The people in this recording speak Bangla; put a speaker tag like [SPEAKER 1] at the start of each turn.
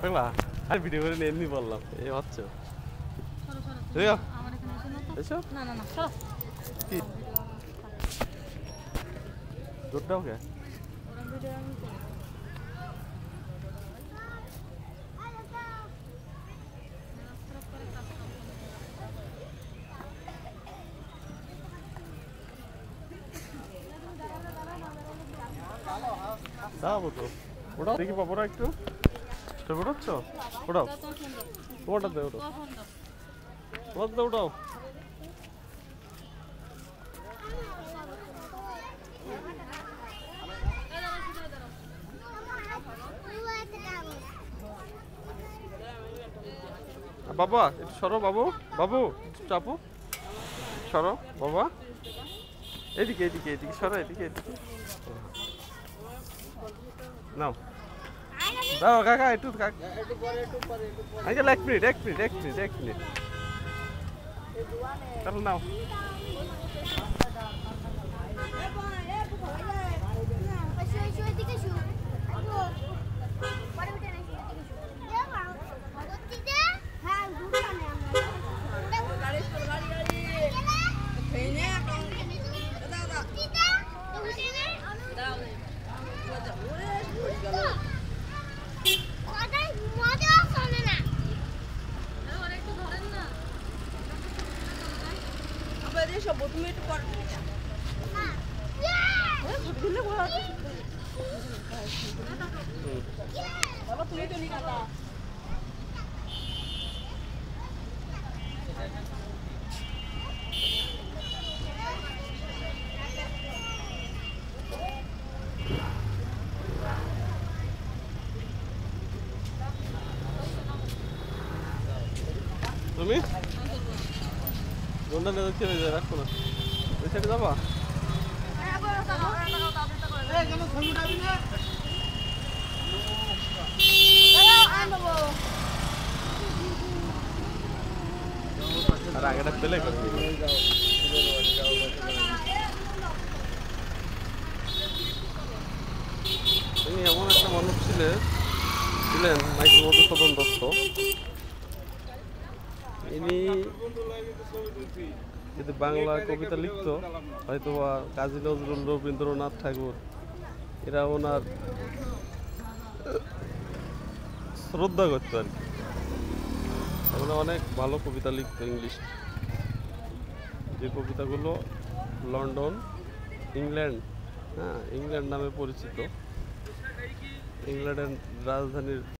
[SPEAKER 1] পাগলা আর ভিডিও করে এমনি বললাম এই হচ্ছে কি দুধটাও কে যাবো তো ওটাও দেখি পাবো একটু ওঠাচ্ছ ওটাও ওটাতে ওটাও ওটাতে ওটাও বাবা একটু সরো বাবু বাবু চাপু সরো বাবা এদিকে এদিকে এদিকে সরো এদিকে এদিকে নাও দাও কাকা একটু আঙ্কেল এক মিনিট তাহলে নাও
[SPEAKER 2] তুমি একটু পরে তুমি তো নিয়ে
[SPEAKER 1] তুমি কোনটা নিয়ে যাচ্ছি রাখো না ওই সাইডে যাবা আর আগেটা পেলে তিনি এমন একটা মানুষ ছিলেন মাইকেল মধুসূদন দত্ত ইনি যদি বাংলা কবিতা লিখত হয়তো বা কাজী নজরুল রবীন্দ্রনাথ ঠাকুর এরা ওনার শ্রদ্ধা করতো আর কি ওরা অনেক ভালো কবিতা লিখতো ইংলিশ যে কবিতাগুলো লন্ডন ইংল্যান্ড নামে পরিচিত ইংল্যান্ডের রাজধানীর